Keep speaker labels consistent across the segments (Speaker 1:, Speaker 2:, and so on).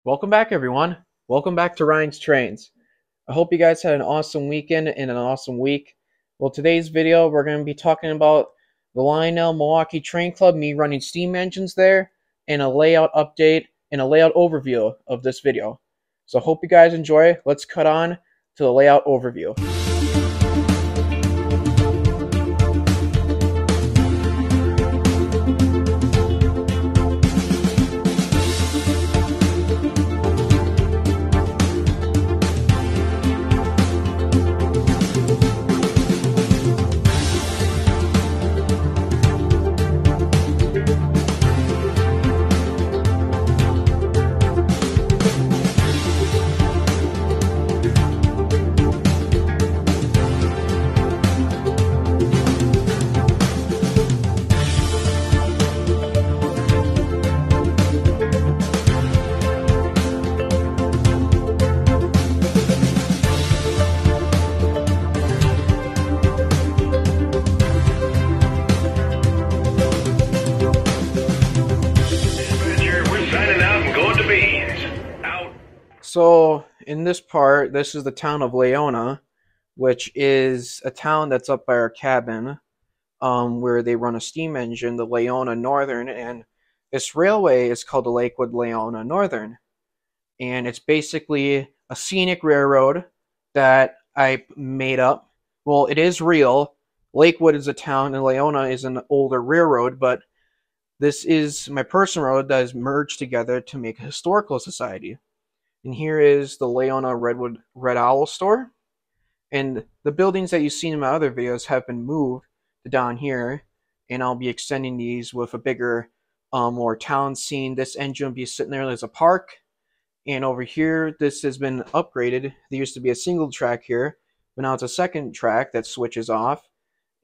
Speaker 1: Welcome back, everyone. Welcome back to Ryan's Trains. I hope you guys had an awesome weekend and an awesome week. Well, today's video, we're going to be talking about the Lionel Milwaukee Train Club, me running steam engines there, and a layout update and a layout overview of this video. So I hope you guys enjoy. Let's cut on to the layout overview. So in this part, this is the town of Leona, which is a town that's up by our cabin, where they run a steam engine, the Leona Northern, and this railway is called the Lakewood Leona Northern, and it's basically a scenic railroad that I made up. Well, it is real. Lakewood is a town, and Leona is an older railroad, but this is my personal road that is merged together to make a historical society. And here is the Leona Redwood Red Owl store. And the buildings that you've seen in my other videos have been moved to down here. And I'll be extending these with a bigger, more town scene. This engine will be sitting there as a park. And over here, this has been upgraded. There used to be a single track here, but now it's a second track that switches off.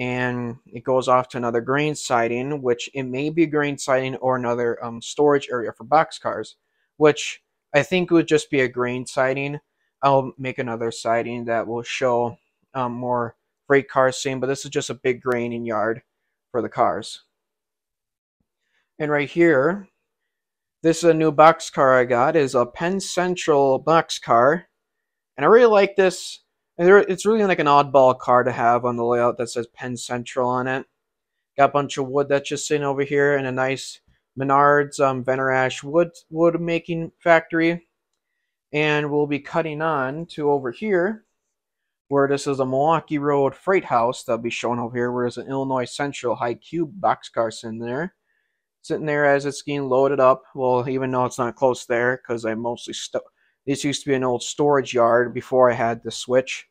Speaker 1: And it goes off to another grain siding, which it may be a grain siding or another storage area for boxcars, which I think it would just be a grain siding. I'll make another siding that will show more freight cars seen, but this is just a big graining yard for the cars. And right here, this is a new boxcar I got. It's a Penn Central boxcar, and I really like this. And it's really like an oddball car to have on the layout that says Penn Central on it. Got a bunch of wood that's just sitting over here, and a nice Menards Venner Ash wood making factory. And we'll be cutting on to over here, where this is a Milwaukee Road freight house that'll be shown over here, where there's an Illinois Central high cube boxcar sitting there as it's getting loaded up. Well, even though it's not close there, because I mostly this used to be an old storage yard before I had the switch.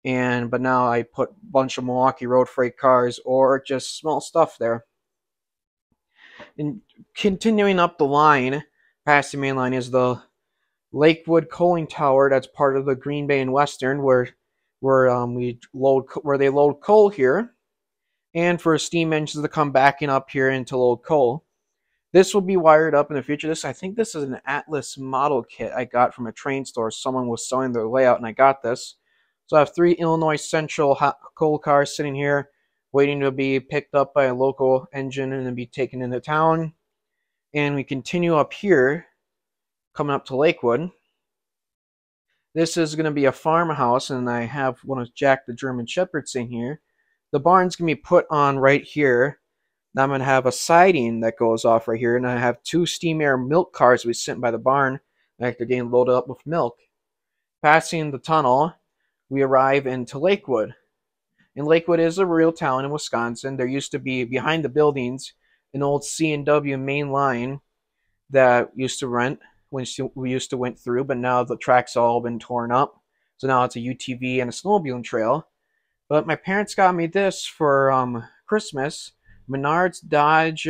Speaker 1: But now I put a bunch of Milwaukee Road freight cars or just small stuff there. And continuing up the line, past the main line, is the Lakewood Coaling Tower. That's part of the Green Bay and Western, where they load coal here, and for steam engines to come backing up here and to load coal. This will be wired up in the future. I think this is an Atlas model kit I got from a train store. Someone was selling their layout, and I got this. So I have 3 Illinois Central coal cars sitting here, waiting to be picked up by a local engine and then be taken into town. And we continue up here, coming up to Lakewood. This is going to be a farmhouse, and I have one of Jack the German Shepherds in here. The barn's going to be put on right here. Now I'm going to have a siding that goes off right here, and I have 2 steam air milk cars to be sitting by the barn, like they're getting loaded up with milk. Passing the tunnel, we arrive into Lakewood. And Lakewood is a real town in Wisconsin. There used to be, behind the buildings, an old C&W main line that used to rent when we used to went through, but now the track's all been torn up. So now it's a UTV and a snowmobiling trail. But my parents got me this for Christmas, Menards Dodge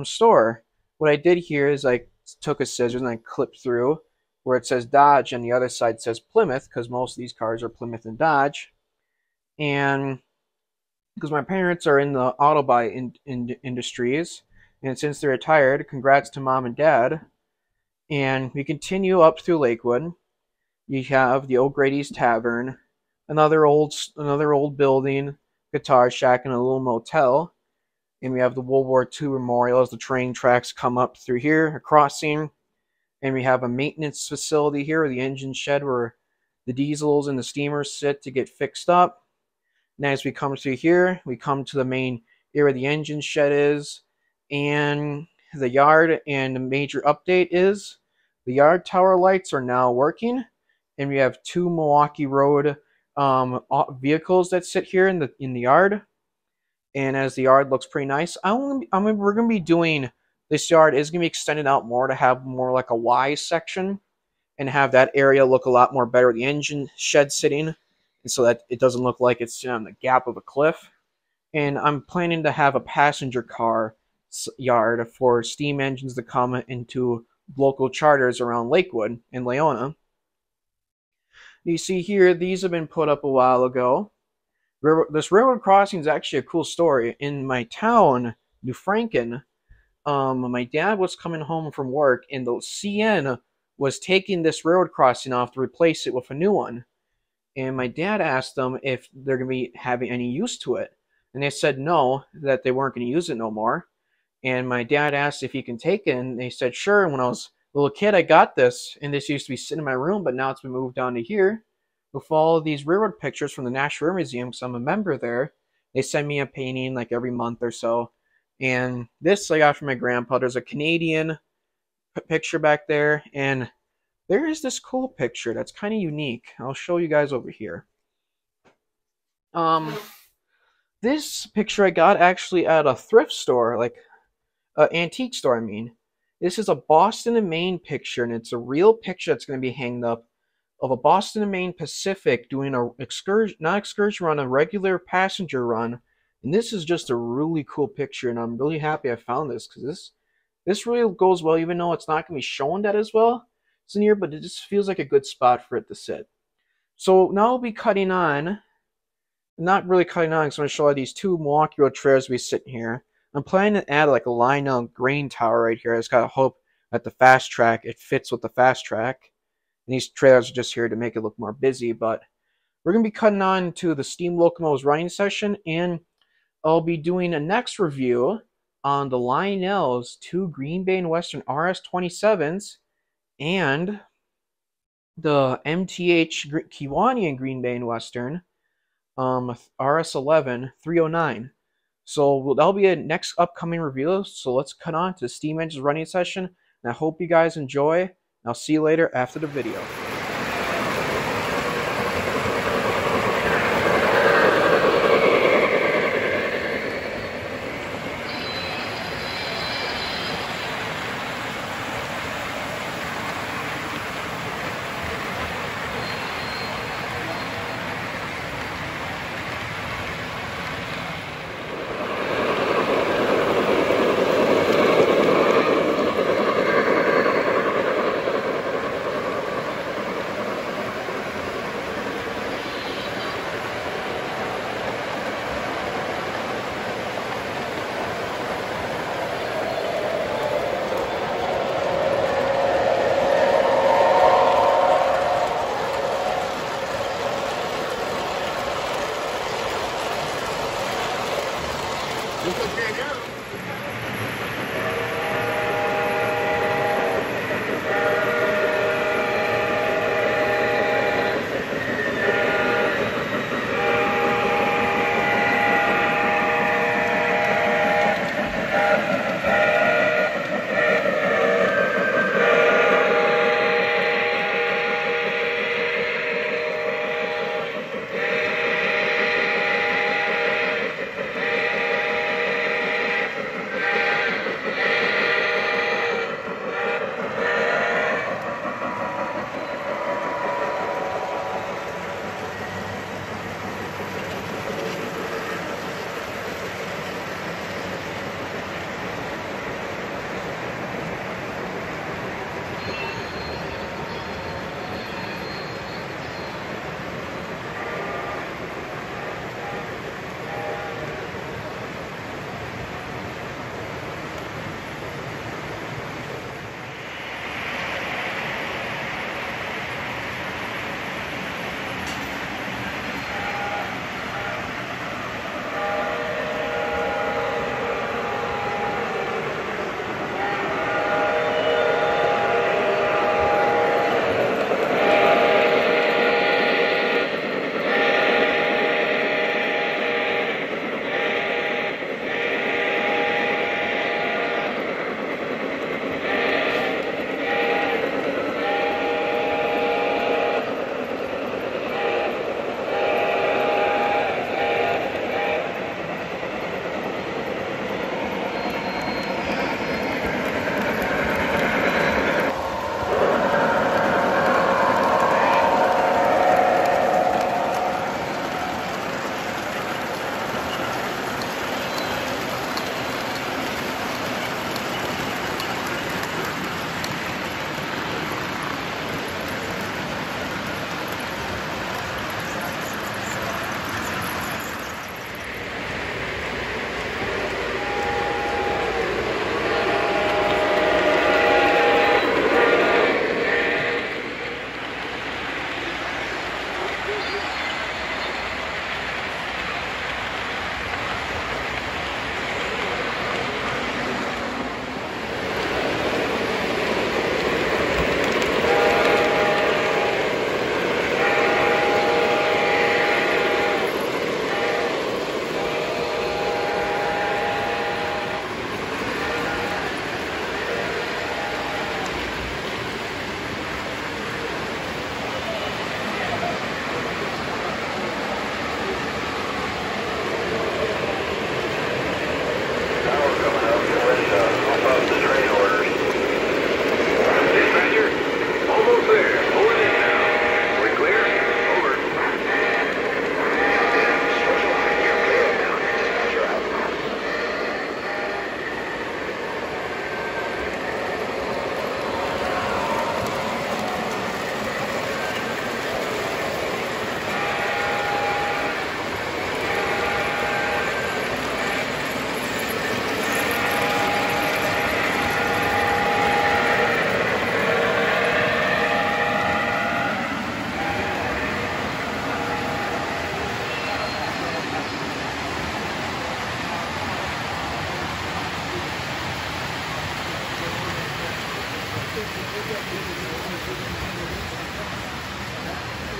Speaker 1: store. What I did here is I took a scissors and I clipped through where it says Dodge, and the other side says Plymouth, because most of these cars are Plymouth and Dodge. And because my parents are in the auto buy industries, and since they're retired, congrats to mom and dad. And we continue up through Lakewood. You have the O'Grady's Tavern, another old building, guitar shack, and a little motel. And we have the World War II memorial as the train tracks come up through here, a crossing. And we have a maintenance facility here, the engine shed where the diesels and the steamers sit to get fixed up. And as we come through here, we come to the main area the engine shed is, and the yard. And the major update is the yard tower lights are now working, and we have 2 Milwaukee Road vehicles that sit here in the yard. And as the yard looks pretty nice, we're going to be doing, this yard is going to be extended out more to have more like a Y section and have that area look a lot more better with the engine shed sitting, and so that it doesn't look like it's on the gap of a cliff. And I'm planning to have a passenger car yard for steam engines to come into local charters around Lakewood and Leona. You see here, these have been put up a while ago. This railroad crossing is actually a cool story. In my town, New Franken, my dad was coming home from work, and the CN was taking this railroad crossing off to replace it with a new one. And my dad asked them if they're going to be having any use to it. And they said no, that they weren't going to use it no more. And my dad asked if he can take it, and they said sure. And when I was a little kid, I got this, and this used to be sitting in my room, but now it's been moved down to here. With all of these railroad pictures from the National Railroad Museum, because I'm a member there. They send me a painting like every month or so. And this I got from my grandpa. There's a Canadian picture back there, and there is this cool picture that's kind of unique. I'll show you guys over here. This picture I got actually at a thrift store, like an antique store, I mean. This is a Boston and Maine picture, and it's a real picture that's going to be hanged up of a Boston and Maine Pacific doing a excursion run, a regular passenger run. And this is just a really cool picture, and I'm really happy I found this, because this really goes well, even though it's not going to be shown that as well. It's in here, but it just feels like a good spot for it to sit. So now I'll be cutting on, not really cutting on, because I'm going to show you these 2 Milwaukee Road trailers we sit here. I'm planning to add like a Lionel grain tower right here. I just gotta hope that the fast track, it fits with the fast track. And these trailers are just here to make it look more busy, but we're going to be cutting on to the steam locomotives running session, and I'll be doing a next review on the Lionel's 2 Green Bay and Western RS-27s and the MTH Kewanee and Green Bay and Western RS-11 309. So that'll be a next upcoming review. So let's cut on to the steam engines running session, and I hope you guys enjoy. I'll see you later after the video.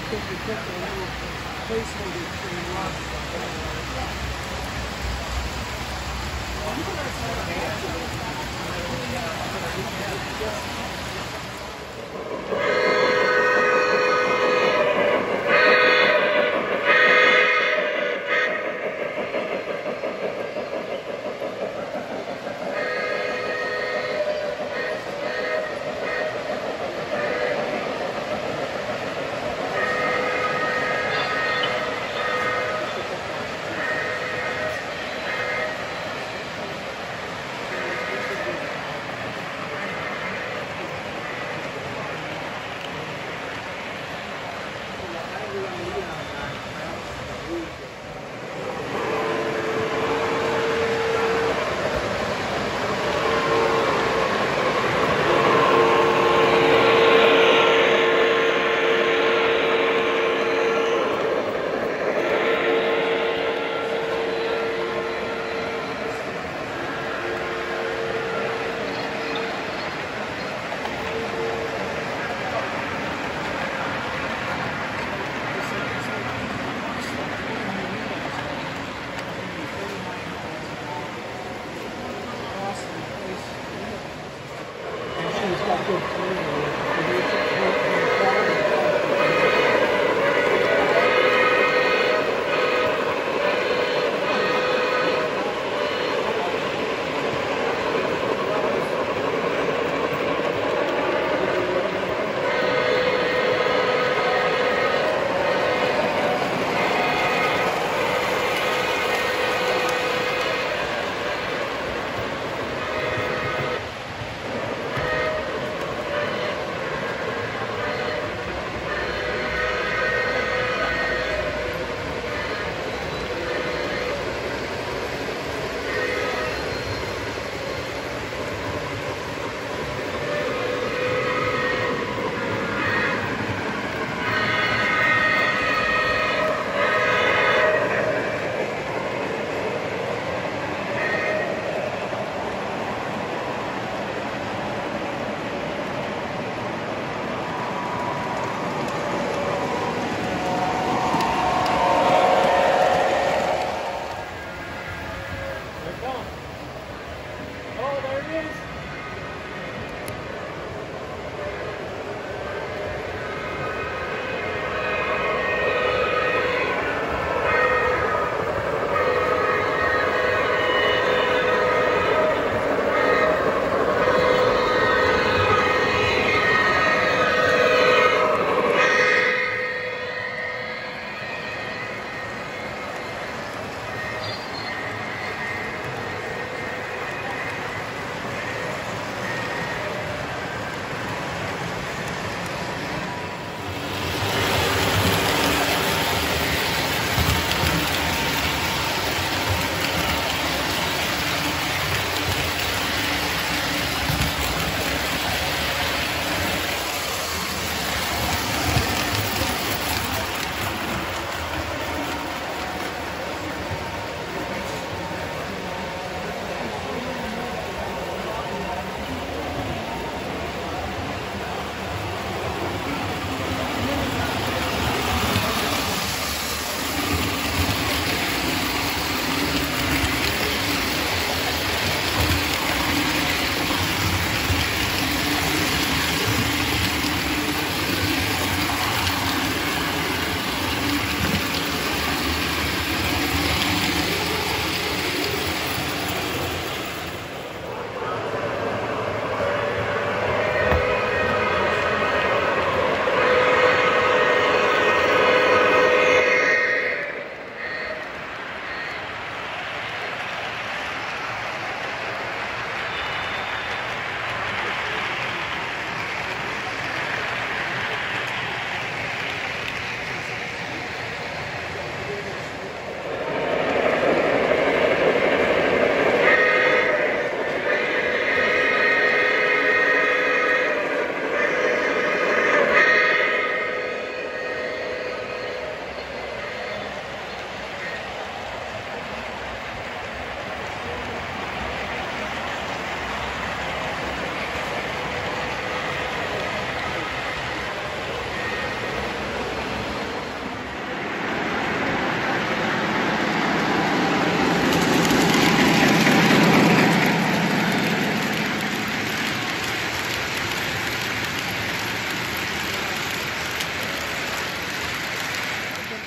Speaker 2: think we put the little placeholder train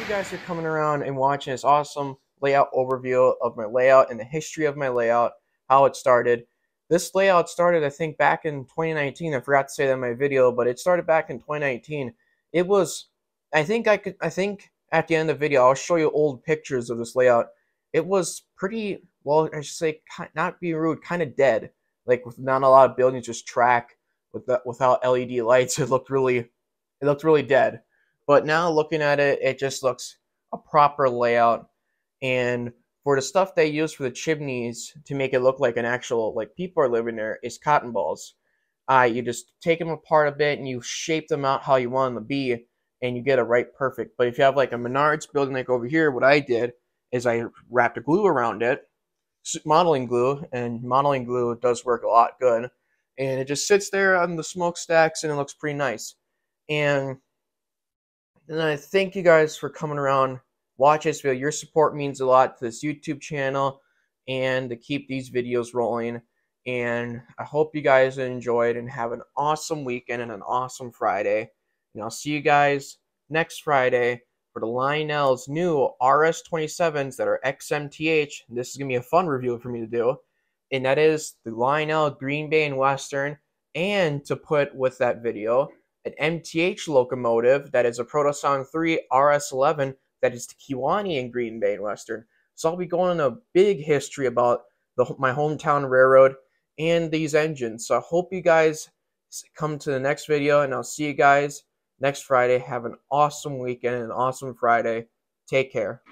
Speaker 1: you guys for coming around and watching this awesome layout overview of my layout and the history of my layout, how it started. This layout started, I think, back in 2019. I forgot to say that in my video, but it started back in 2019. It was, I think at the end of the video, I'll show you old pictures of this layout. It was pretty, well, I should say, not being rude, kind of dead. Like, with not a lot of buildings, just track without LED lights. It looked really dead. But now looking at it, it just looks a proper layout. And for the stuff they use for the chimneys to make it look like an actual, like, people are living there, is cotton balls. You just take them apart a bit and you shape them out how you want them to be, and you get it right perfect. But if you have like a Menards building like over here, what I did is I wrapped a glue around it, modeling glue, and modeling glue does work a lot good. And it just sits there on the smokestacks and it looks pretty nice. And I thank you guys for coming around, watch this video. Your support means a lot to this YouTube channel and to keep these videos rolling. And I hope you guys enjoyed and have an awesome weekend and an awesome Friday. And I'll see you guys next Friday for the Lionel's new RS27s that are XMTH. This is going to be a fun review for me to do. And that is the Lionel Green Bay and Western. And to put with that video, an MTH locomotive that is a Protosong 3 RS11 that is to Kewaunee and Green Bay and Western. So I'll be going on a big history about my hometown railroad and these engines. So I hope you guys come to the next video, and I'll see you guys next Friday. Have an awesome weekend and an awesome Friday. Take care.